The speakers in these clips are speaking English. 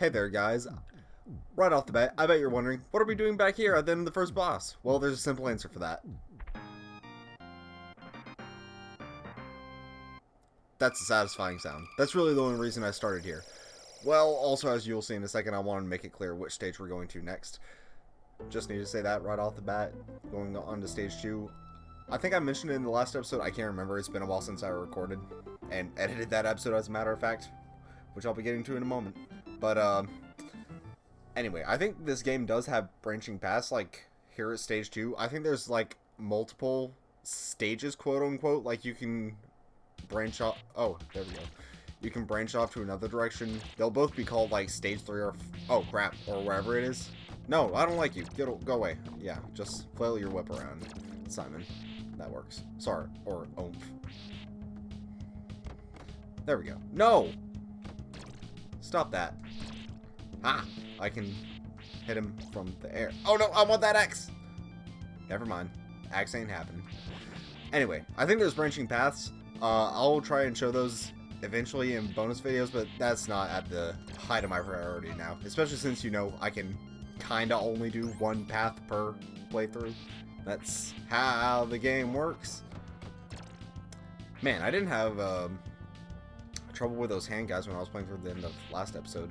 Hey there, guys. Right off the bat, I bet you're wondering, what are we doing back here at the end of the first boss? Well, there's a simple answer for that. That's a satisfying sound. That's really the only reason I started here. Well, also, as you'll see in a second, I want to make it clear which stage we're going to next. Just need to say that right off the bat. Going on to stage 2. I think I mentioned it in the last episode. I can't remember. It's been a while since I recorded and edited that episode, as a matter of fact, which I'll be getting to in a moment. But, anyway, I think this game does have branching paths, like, here at stage 2. I think there's, like, multiple stages, quote-unquote. Like, you can branch off... Oh, there we go. You can branch off to another direction. They'll both be called, like, stage 3 or... Oh, crap. Or wherever it is. No, I don't like you. Go away. Yeah, just flail your whip around, Simon. That works. Sorry. Or oomph. There we go. No! Stop that. Ah! I can hit him from the air. Oh no, I want that X! Never mind. X ain't happening. Anyway, I think there's branching paths. I'll try and show those eventually in bonus videos, but that's not at the height of my priority now. Especially since, you know, I can kinda only do one path per playthrough. That's how the game works. Man, I didn't have trouble with those hand guys when I was playing through the end of last episode.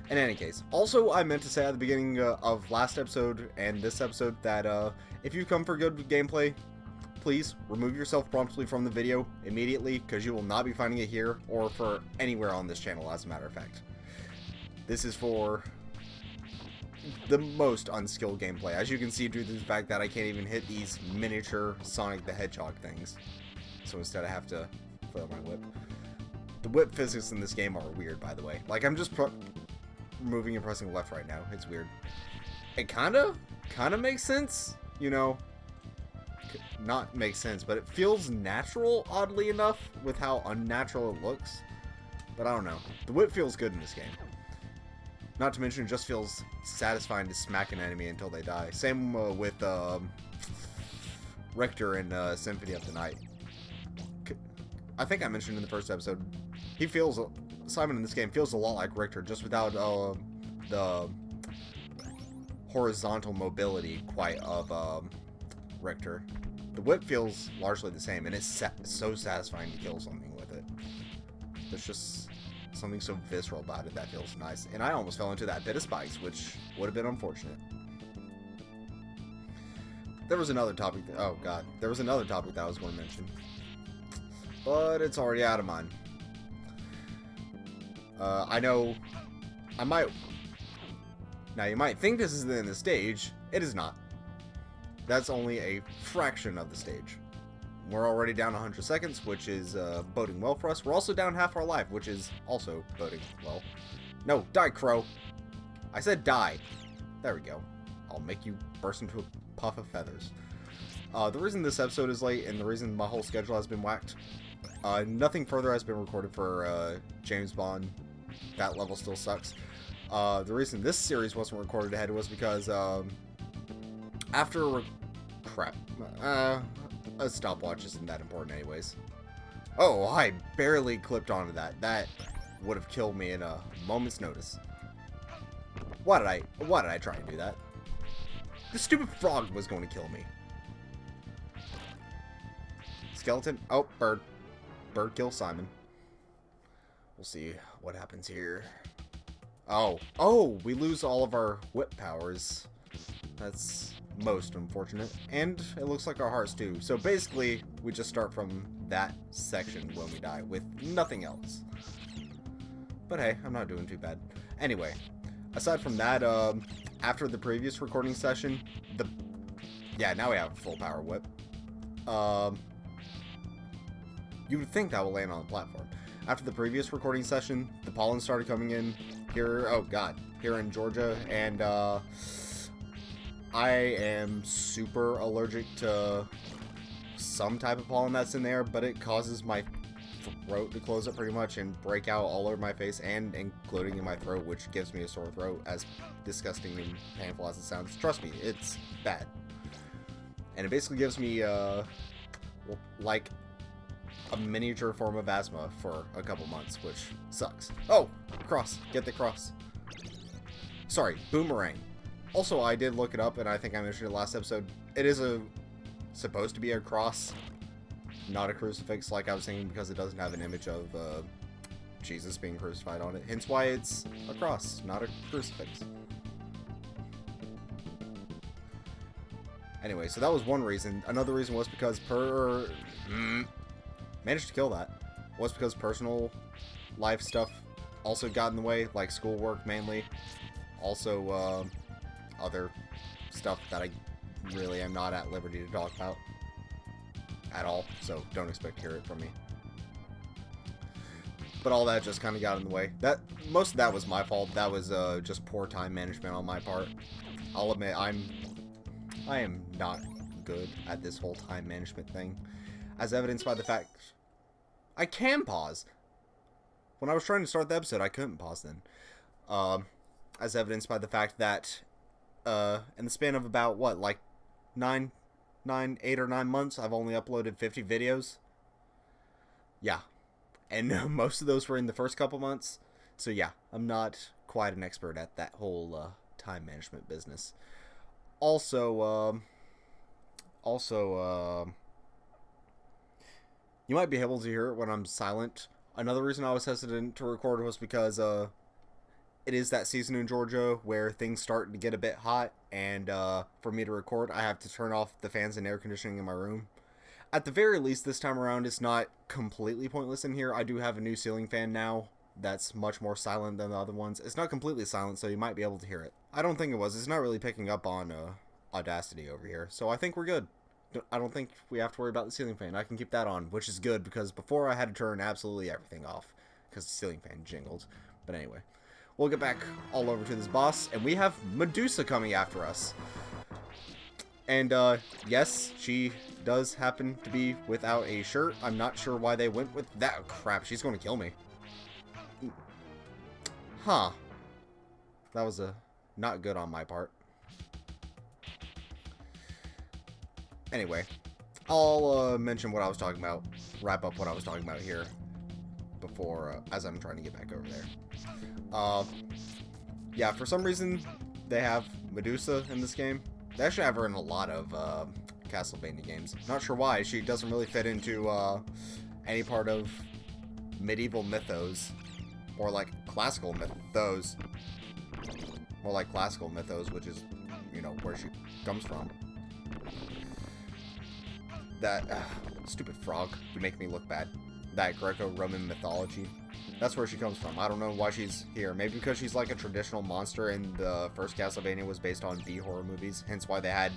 In any case, also I meant to say at the beginning of last episode and this episode that if you come for good gameplay, please remove yourself promptly from the video immediately, because you will not be finding it here or for anywhere on this channel, as a matter of fact. This is for the most unskilled gameplay, as you can see due to the fact that I can't even hit these miniature Sonic the Hedgehog things. So instead I have to flail my whip. The whip physics in this game are weird, by the way. Like, I'm just moving and pressing left right now. It's weird. It kinda makes sense, you know. Not makes sense, but it feels natural, oddly enough, with how unnatural it looks. But I don't know. The whip feels good in this game. Not to mention, it just feels satisfying to smack an enemy until they die. Same with Richter in Symphony of the Night. I think I mentioned in the first episode, Simon in this game feels a lot like Richter, just without the horizontal mobility quite of Richter. The whip feels largely the same, and it's so satisfying to kill something with it. There's just something so visceral about it that feels nice. And I almost fell into that bit of spikes, which would have been unfortunate. There was another topic oh god, there was another topic that I was going to mention, but it's already out of mind. I know now you might think this is the end of the stage. It is not. That's only a fraction of the stage. We're already down 100 seconds, which is boding well for us. We're also down half our life, which is also boding well. No, die, crow. I said die. There we go. I'll make you burst into a puff of feathers. The reason this episode is late, and the reason my whole schedule has been whacked, nothing further has been recorded for James Bond. That level still sucks. The reason this series wasn't recorded ahead was because after crap. A stopwatch isn't that important anyways. Oh, I barely clipped onto that. That would have killed me in a moment's notice. Why did I try and do that? The stupid frog was going to kill me. Skeleton. Oh, bird. Bird kill Simon. We'll see what happens here. Oh, we lose all of our whip powers. That's most unfortunate. And it looks like our hearts too. So basically, we just start from that section when we die with nothing else. But hey, I'm not doing too bad. Anyway, aside from that, after the previous recording session, yeah, now we have a full power whip. You would think that will land on the platform. After the previous recording session, the pollen started coming in here, oh god, here in Georgia, and I am super allergic to some type of pollen that's in there, but it causes my throat to close up pretty much and break out all over my face, and including in my throat, which gives me a sore throat, as disgusting and painful as it sounds. Trust me, it's bad. And it basically gives me, like, a miniature form of asthma for a couple months, which sucks. Oh! Cross! Get the cross. Sorry, boomerang. Also, I did look it up, and I think I mentioned it last episode. It is supposed to be a cross, not a crucifix, like I was thinking, because it doesn't have an image of Jesus being crucified on it. Hence why it's a cross, not a crucifix. Anyway, so that was one reason. Another reason was because managed to kill that. Was because personal life stuff also got in the way, like schoolwork mainly. Also, other stuff that I really am not at liberty to talk about at all, so don't expect to hear it from me. But all that just kind of got in the way. Most of that was my fault. That was just poor time management on my part. I'll admit I am not good at this whole time management thing, as evidenced by the fact I can pause. When I was trying to start the episode, I couldn't pause then. As evidenced by the fact that in the span of about, what, like 8 or 9 months, I've only uploaded 50 videos. Yeah. And most of those were in the first couple months. So yeah, I'm not quite an expert at that whole time management business. Also, you might be able to hear it when I'm silent. Another reason I was hesitant to record was because it is that season in Georgia where things start to get a bit hot, and for me to record, I have to turn off the fans and air conditioning in my room. At the very least, this time around, it's not completely pointless in here. I do have a new ceiling fan now that's much more silent than the other ones. It's not completely silent, so you might be able to hear it. I don't think it was. It's not really picking up on Audacity over here, so I think we're good. I don't think we have to worry about the ceiling fan. I can keep that on, which is good, because before I had to turn absolutely everything off because the ceiling fan jingled. But anyway, we'll get back all over to this boss, and we have Medusa coming after us. And yes, she does happen to be without a shirt. I'm not sure why they went with that. Oh, crap, she's going to kill me. Huh. That was not good on my part. Anyway, I'll mention what I was talking about, wrap up what I was talking about here before, as I'm trying to get back over there. Yeah, for some reason, they have Medusa in this game. They actually have her in a lot of Castlevania games. Not sure why. She doesn't really fit into any part of medieval mythos, or like classical mythos. More like classical mythos, which is, you know, where she comes from. That stupid frog, you make me look bad. That Greco-Roman mythology. That's where she comes from. I don't know why she's here. Maybe because she's like a traditional monster, and the first Castlevania was based on B-horror movies. Hence why they had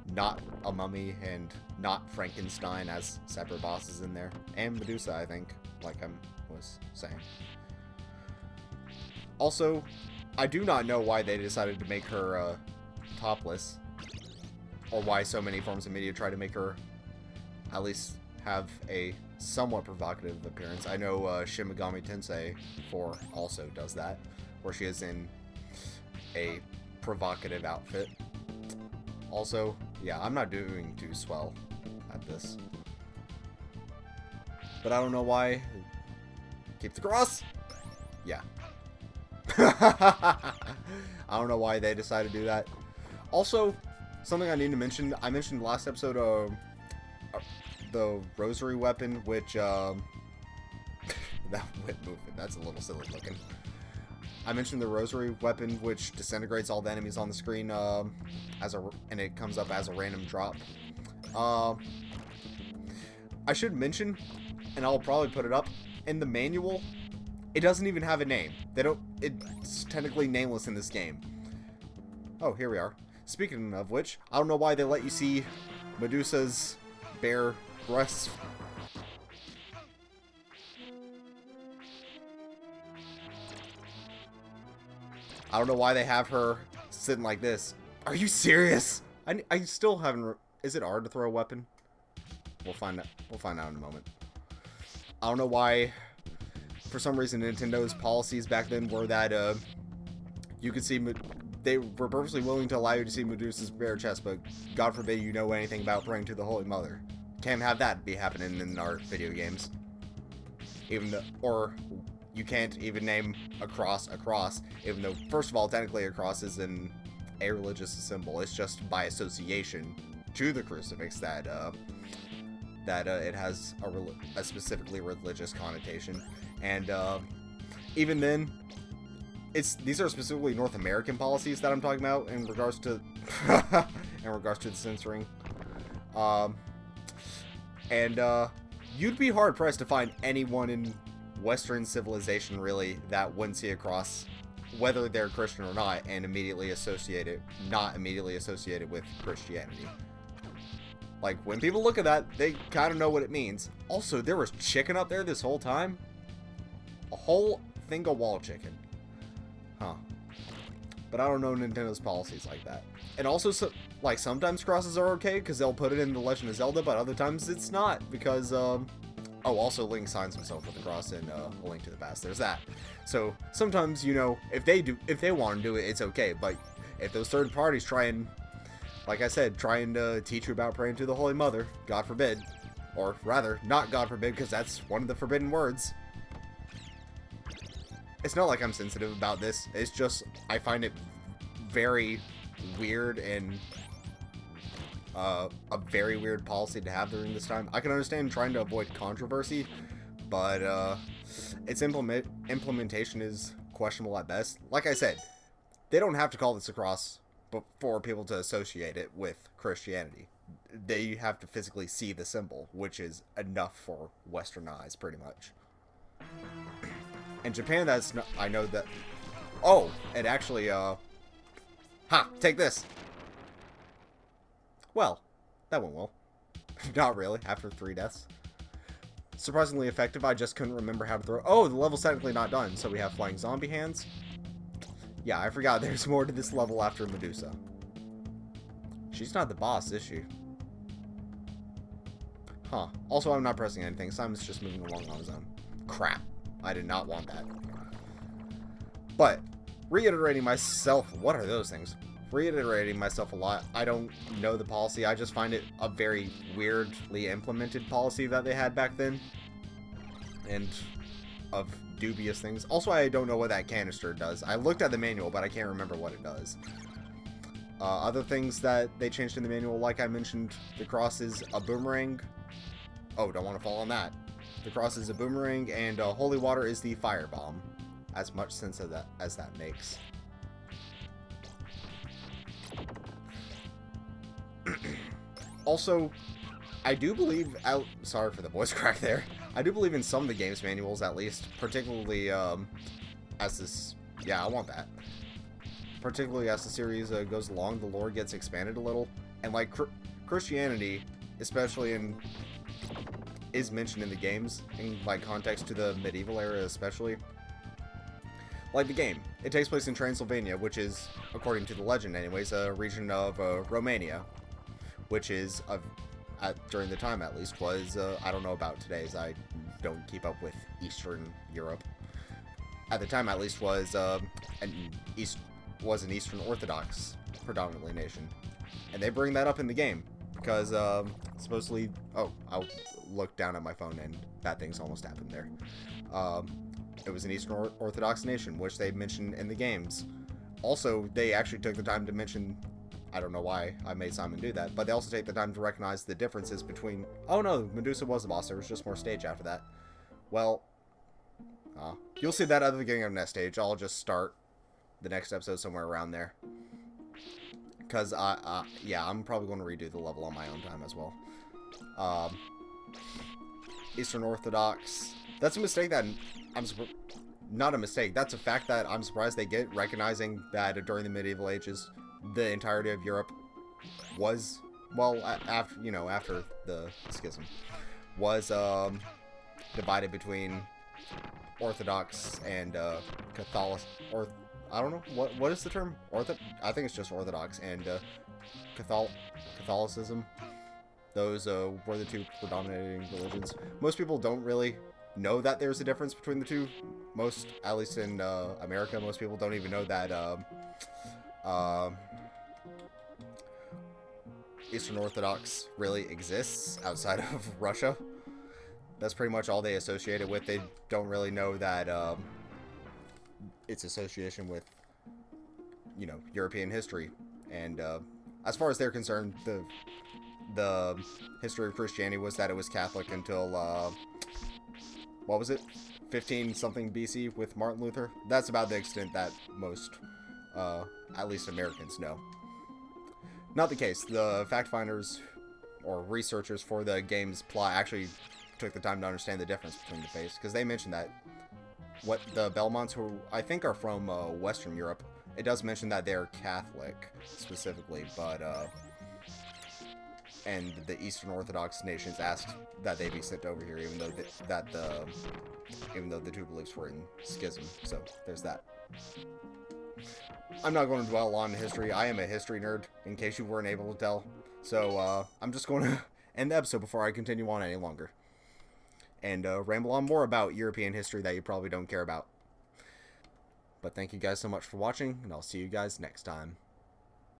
not a mummy and not Frankenstein as separate bosses in there. And Medusa, I think, like I was saying. Also, I do not know why they decided to make her topless. Or why so many forms of media try to make her at least have a somewhat provocative appearance. I know Shin Megami Tensei 4 also does that, where she is in a provocative outfit. Also, yeah, I'm not doing too swell at this. But I don't know why. Keep the cross! Yeah. I don't know why they decided to do that. Also, something I need to mention, I mentioned last episode, the rosary weapon, which, that whip movement, that's a little silly looking. I mentioned the rosary weapon, which disintegrates all the enemies on the screen, and it comes up as a random drop. I should mention, and I'll probably put it up, in the manual, it doesn't even have a name. It's technically nameless in this game. Oh, here we are. Speaking of which, I don't know why they let you see Medusa's bare breasts. I don't know why they have her sitting like this. Are you serious? I still haven't. Is it hard to throw a weapon? We'll find out. We'll find out in a moment. I don't know why. For some reason, Nintendo's policies back then were that you could see. They were purposely willing to allow you to see Medusa's bare chest, but God forbid you know anything about praying to the Holy Mother. Can't have that be happening in our video games. Even though, or you can't even name a cross, even though, first of all, technically a cross isn't a religious symbol. It's just by association to the crucifix that it has a specifically religious connotation. And even then, these are specifically North American policies that I'm talking about in regards to the censoring. You'd be hard pressed to find anyone in Western civilization really that wouldn't see a cross, whether they're Christian or not, and not immediately associated with Christianity. Like, when people look at that, they kind of know what it means. Also, there was chicken up there this whole time. A whole thing of wall chicken. Huh. But I don't know Nintendo's policies like that. And also, sometimes crosses are okay, because they'll put it in The Legend of Zelda, but other times it's not, because, also Link signs himself with the cross in A Link to the Past. There's that. So, sometimes, if they want to do it, it's okay, but if those third parties trying to teach you about praying to the Holy Mother, God forbid, or rather, not God forbid, because that's one of the forbidden words. It's not like I'm sensitive about this, it's just, I find it very weird and a very weird policy to have during this time. I can understand trying to avoid controversy, but its implementation is questionable at best. Like I said, they don't have to call this a cross for people to associate it with Christianity. They have to physically see the symbol, which is enough for Western eyes, pretty much. In Japan, that's not, I know that. Oh, and actually, take this. Well, that went well. Not really, after 3 deaths. Surprisingly effective, I just couldn't remember how to throw. Oh, the level's technically not done, so we have flying zombie hands. Yeah, I forgot there's more to this level after Medusa. She's not the boss, is she? Huh. Also, I'm not pressing anything. Simon's just moving along on his own. Crap. I did not want that. But, reiterating myself, what are those things? Reiterating myself a lot, I don't know the policy, I just find it a very weirdly implemented policy that they had back then. And of dubious things. Also, I don't know what that canister does. I looked at the manual, but I can't remember what it does. Other things that they changed in the manual, like I mentioned, the cross is a boomerang. Oh, don't want to fall on that. The cross is a boomerang, and holy water is the firebomb. As much sense as that makes. Also, I do believe, sorry for the voice crack there. I do believe in some of the game's manuals, at least, particularly as this, yeah, I want that. Particularly as the series goes along, the lore gets expanded a little, and like Christianity, especially is mentioned in the games in like context to the medieval era, especially. Like the game, it takes place in Transylvania, which is, according to the legend, anyways, a region of Romania, which is during the time at least was I don't know about today's. I don't keep up with Eastern Europe. At the time, at least, was an Eastern Orthodox predominantly nation, and they bring that up in the game because supposedly. Oh, I'll look down at my phone, and bad things almost happened there. It was an Eastern Orthodox nation, which they mentioned in the games. Also, they actually took the time to mention. I don't know why I made Simon do that, but they also take the time to recognize the differences between. Oh no, Medusa was the boss. There was just more stage after that. Well, you'll see that at the beginning of next stage. I'll just start the next episode somewhere around there. Because, yeah, I'm probably going to redo the level on my own time as well. Eastern Orthodox. That's a mistake that not a mistake. That's a fact that I'm surprised they get, recognizing that during the medieval ages, the entirety of Europe was, well, after the schism, was divided between Orthodox and Catholic, or I don't know what is the term. I think it's just Orthodox and Catholicism. Those were the two predominating religions. Most people don't really know that there's a difference between the two. Most, at least in America, most people don't even know that Eastern Orthodox really exists outside of Russia. That's pretty much all they associate it with. They don't really know that its association with, you know, European history. And as far as they're concerned, the history of Christianity was that it was Catholic until what was it, 15 something BC with Martin Luther. That's about the extent that most at least Americans know. Not the case. The fact finders or researchers for the game's plot actually took the time to understand the difference between the faiths, because they mentioned that what the Belmonts, who I think are from Western Europe, it does mention that they're Catholic specifically, but and the Eastern Orthodox nations asked that they be sent over here, even though the two beliefs were in schism. So there's that. I'm not going to dwell on history. I am a history nerd, in case you weren't able to tell. So I'm just going to end the episode before I continue on any longer and ramble on more about European history that you probably don't care about. But thank you guys so much for watching, and I'll see you guys next time.